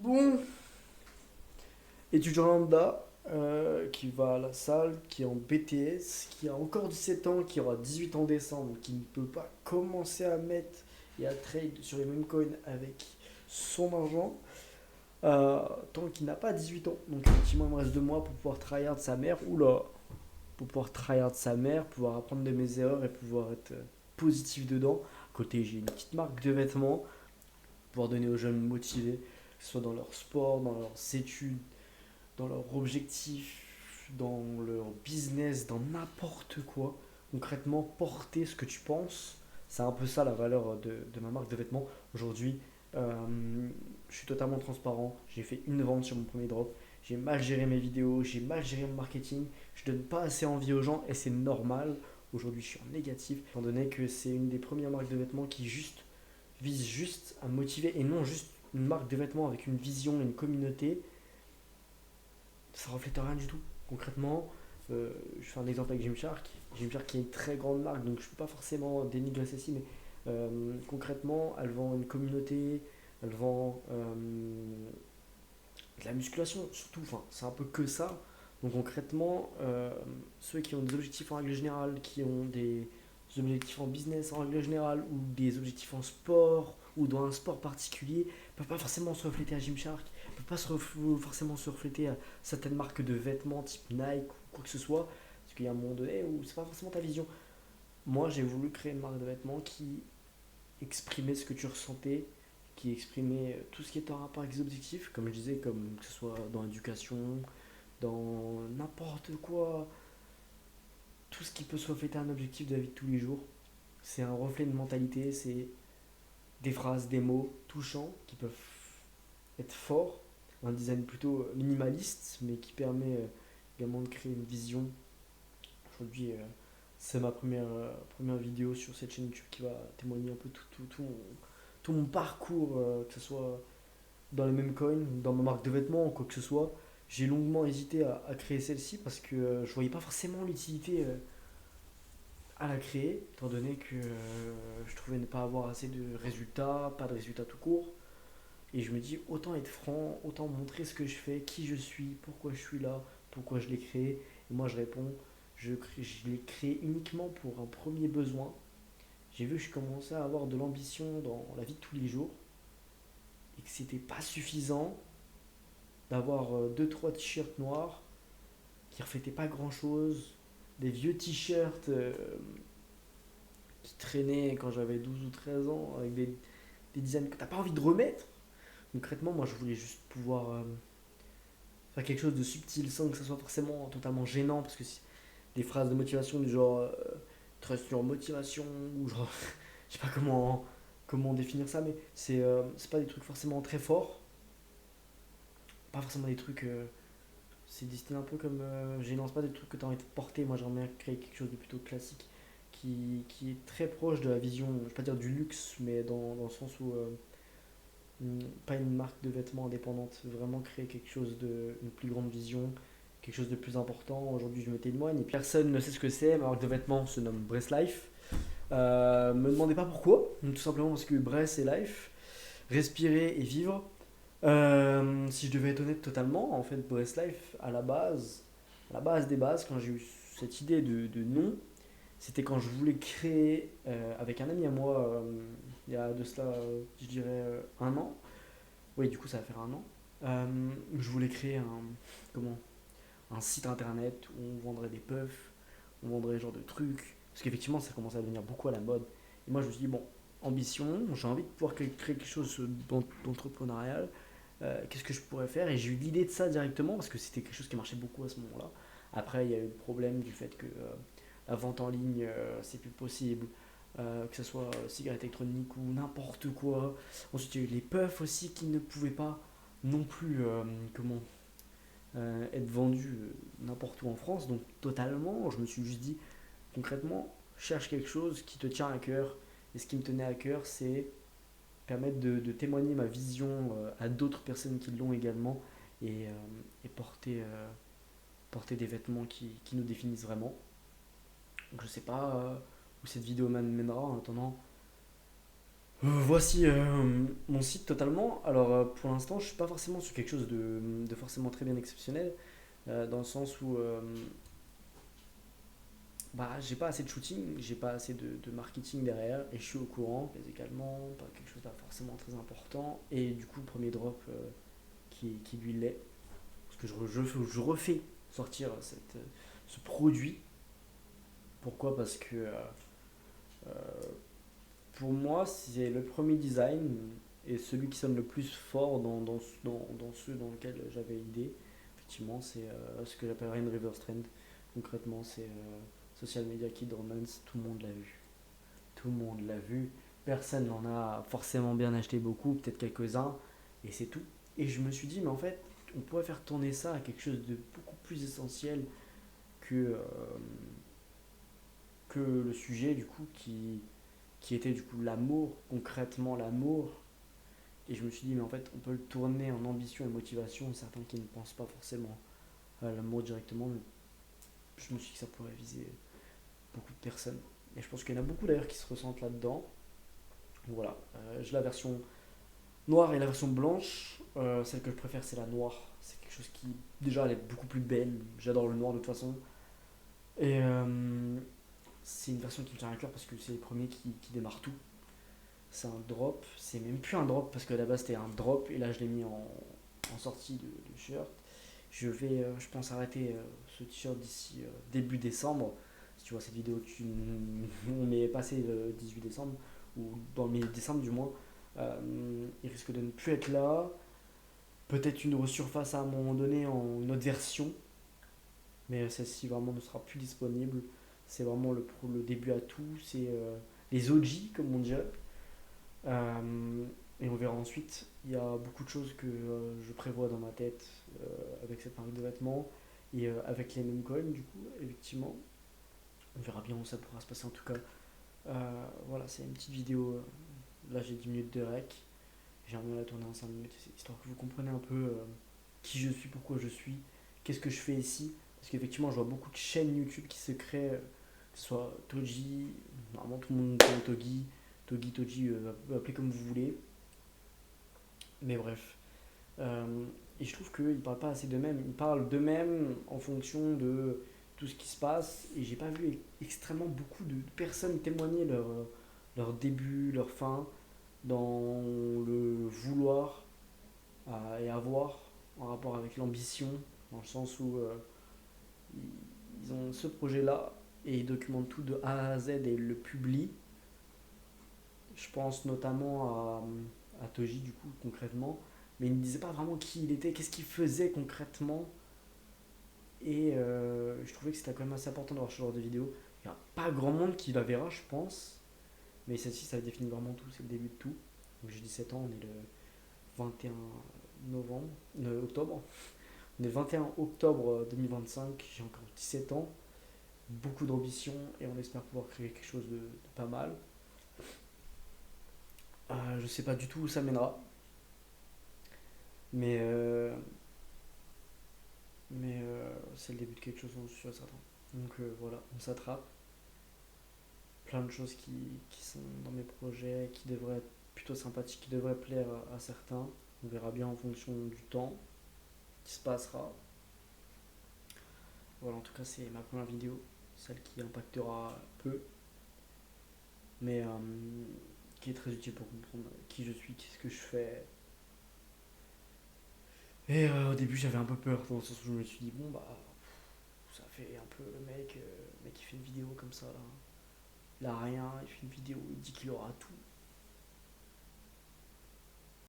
Bon, étudiant lambda qui va à la salle, qui est en BTS, qui a encore 17 ans, qui aura 18 ans en décembre, qui ne peut pas commencer à mettre et à trade sur les mêmes coins avec son argent, tant qu'il n'a pas 18 ans. Donc effectivement, il me reste 2 mois pour pouvoir tryhard sa mère. Oula, pour pouvoir tryhard sa mère, pouvoir apprendre de mes erreurs et pouvoir être positif dedans. À côté, j'ai une petite marque de vêtements, pouvoir donner aux jeunes motivés, que ce soit dans leur sport, dans leurs études, dans leurs objectifs, dans leur business, dans n'importe quoi. Concrètement, porter ce que tu penses, c'est un peu ça la valeur de ma marque de vêtements. Aujourd'hui, je suis totalement transparent. J'ai fait une vente sur mon premier drop. J'ai mal géré mes vidéos, j'ai mal géré mon marketing. Je donne pas assez envie aux gens et c'est normal. Aujourd'hui, je suis en négatif, étant donné que c'est une des premières marques de vêtements qui vise juste à motiver et non juste une marque de vêtements avec une vision et une communauté. Ça reflète rien du tout. Concrètement, je fais un exemple avec Gymshark. Gymshark qui est une très grande marque, donc je ne peux pas forcément dénigrer celle-ci, mais concrètement, elle vend une communauté, elle vend de la musculation surtout, enfin, c'est un peu que ça. Donc concrètement, ceux qui ont des objectifs en règle générale, qui ont des objectifs en business en règle générale, ou des objectifs en sport, ou dans un sport particulier, ne peuvent pas forcément se refléter à Gymshark, ne peuvent pas forcément se refléter à certaines marques de vêtements type Nike ou quoi que ce soit, parce qu'il y a un moment donné où c'est pas forcément ta vision. Moi, j'ai voulu créer une marque de vêtements qui exprimait ce que tu ressentais, qui exprimait tout ce qui était en rapport avec les objectifs, comme je disais, comme que ce soit dans l'éducation, dans n'importe quoi, tout ce qui peut se refléter un objectif de la vie de tous les jours. C'est un reflet de mentalité, c'est des phrases, des mots touchants qui peuvent être forts, un design plutôt minimaliste, mais qui permet également de créer une vision. Aujourd'hui, c'est ma première vidéo sur cette chaîne YouTube qui va témoigner un peu tout mon parcours, que ce soit dans les mêmes coins, dans ma marque de vêtements ou quoi que ce soit. J'ai longuement hésité à créer celle-ci parce que je voyais pas forcément l'utilité à la créer, étant donné que je trouvais ne pas avoir assez de résultats, pas de résultats tout court. Et je me dis, autant être franc, autant montrer ce que je fais, qui je suis, pourquoi je suis là, pourquoi je l'ai créé. Et moi, je réponds, je l'ai créé uniquement pour un premier besoin. J'ai vu que je commençais à avoir de l'ambition dans la vie de tous les jours et que c'était pas suffisant d'avoir deux trois t-shirts noirs qui reflétaient pas grand chose, des vieux t-shirts qui traînaient quand j'avais 12 ou 13 ans avec des designs que t'as pas envie de remettre. Concrètement, moi je voulais juste pouvoir faire quelque chose de subtil sans que ça soit forcément totalement gênant parce que des phrases de motivation du genre trust sur motivation ou genre je sais pas comment définir ça mais c'est pas des trucs forcément très forts, pas forcément des trucs c'est destiné un peu comme gênant, c'est pas des trucs que tu as envie de porter. Moi j'aimerais bien créer quelque chose de plutôt classique qui est très proche de la vision, je vais pas dire du luxe, mais dans le sens où pas une marque de vêtements indépendante, vraiment créer quelque chose de, une plus grande vision, quelque chose de plus important. Aujourd'hui, je me témoigne et personne ne sait ce que c'est. Ma marque de vêtements se nomme Bress Life. Me demandez pas pourquoi, tout simplement parce que Bress et Life, respirer et vivre. Si je devais être honnête totalement, en fait, Bress Life, à la base des bases, quand j'ai eu cette idée de nom, c'était quand je voulais créer avec un ami à moi, il y a de cela, je dirais, 1 an. Oui, du coup, ça va faire 1 an. Je voulais créer comment, un site internet où on vendrait des puffs, on vendrait ce genre de trucs. Parce qu'effectivement, ça commençait à devenir beaucoup à la mode. Et moi, je me suis dit, bon, ambition, j'ai envie de pouvoir créer quelque chose d'entrepreneurial. Qu'est-ce que je pourrais faire? Et j'ai eu l'idée de ça directement parce que c'était quelque chose qui marchait beaucoup à ce moment-là. Après, il y a eu le problème du fait que la vente en ligne, c'est plus possible. Que ce soit cigarettes électroniques ou n'importe quoi. Ensuite, il y a eu les puffs aussi qui ne pouvaient pas non plus être vendus n'importe où en France. Donc, totalement, je me suis juste dit, concrètement, cherche quelque chose qui te tient à cœur. Et ce qui me tenait à cœur, c'est permettre de témoigner ma vision à d'autres personnes qui l'ont également et, et porter des vêtements qui nous définissent vraiment. Donc je sais pas où cette vidéo mènera. En attendant, Voici mon site totalement. Alors pour l'instant, je suis pas forcément sur quelque chose de forcément très bien exceptionnel, dans le sens où bah, j'ai pas assez de shooting, j'ai pas assez de marketing derrière, et je suis au courant, mais également pas quelque chose de forcément très important. Et du coup, le premier drop qui lui l'est, parce que je refais sortir ce produit. Pourquoi? Parce que pour moi, c'est le premier design et celui qui sonne le plus fort dans ceux dans lesquels j'avais idée. Effectivement, c'est ce que j'appellerais une reverse trend. Concrètement, c'est Social Media Kid Romance. Tout le monde l'a vu. Tout le monde l'a vu. Personne n'en a forcément bien acheté beaucoup, peut-être quelques-uns, et c'est tout. Et je me suis dit, mais en fait, on pourrait faire tourner ça à quelque chose de beaucoup plus essentiel que, que le sujet, du coup, qui était du coup l'amour, concrètement l'amour. Et je me suis dit, mais en fait, on peut le tourner en ambition et motivation. Certains qui ne pensent pas forcément à l'amour directement, mais je me suis dit que ça pourrait viser beaucoup de personnes. Et je pense qu'il y en a beaucoup d'ailleurs qui se ressentent là-dedans. Voilà, j'ai la version noire et la version blanche. Celle que je préfère, c'est la noire. C'est quelque chose qui, déjà, elle est beaucoup plus belle. J'adore le noir de toute façon. Et c'est une version qui me tient à cœur parce que c'est les premiers qui démarrent tout. C'est un drop, c'est même plus un drop parce que à la base c'était un drop et là je l'ai mis en sortie de shirt. Je vais, je pense, arrêter ce t-shirt d'ici début décembre. Si tu vois cette vidéo, on est passé le 18 décembre, ou dans le milieu de décembre du moins. Il risque de ne plus être là. Peut-être une resurface à un moment donné en une autre version, mais celle-ci vraiment ne sera plus disponible. C'est vraiment le début à tout. C'est les OG, comme on dirait. Euh, et on verra ensuite. Il y a beaucoup de choses que je prévois dans ma tête avec cette marque de vêtements et avec les mêmes coins, du coup, effectivement. On verra bien où ça pourra se passer en tout cas. Voilà, c'est une petite vidéo. Là, j'ai 10 minutes de rec. J'aimerais la tourner en 5 minutes, histoire que vous compreniez un peu qui je suis, pourquoi je suis, qu'est-ce que je fais ici. Parce qu'effectivement, je vois beaucoup de chaînes YouTube qui se créent, que ce soit Toji, normalement tout le monde connaît Togi, Toji, appelez comme vous voulez. Mais bref. Euh, et je trouve qu'ils ne parlent pas assez d'eux-mêmes. Ils parlent d'eux-mêmes en fonction de tout ce qui se passe. Et j'ai pas vu extrêmement beaucoup de personnes témoigner leur début, leur fin, dans le vouloir et avoir en rapport avec l'ambition, dans le sens où ils ont ce projet-là et ils documentent tout de A à Z et ils le publient. Je pense notamment à Toji, du coup, concrètement. Mais il ne disait pas vraiment qui il était, qu'est-ce qu'il faisait concrètement. Et je trouvais que c'était quand même assez important d'avoir ce genre de vidéo. Il n'y a pas grand monde qui la verra, je pense. Mais celle-ci, ça définit vraiment tout, c'est le début de tout. Donc j'ai 17 ans, on est le 21 novembre, octobre. On est le 21 octobre 2025, j'ai encore 17 ans, beaucoup d'ambition et on espère pouvoir créer quelque chose de pas mal. Je sais pas du tout où ça mènera, mais, c'est le début de quelque chose, j'en suis sûr et certain. Donc voilà, on s'attrape. Plein de choses qui sont dans mes projets, qui devraient être plutôt sympathiques, qui devraient plaire à certains. On verra bien en fonction du temps qui se passera. Voilà, en tout cas, c'est ma première vidéo, celle qui impactera peu, mais qui est très utile pour comprendre qui je suis, qu'est-ce que je fais. Et au début, j'avais un peu peur, dans le sens où je me suis dit, bon, bah, ça fait un peu le mec qui fait une vidéo comme ça, là. Il a rien, il fait une vidéo, il dit qu'il aura tout.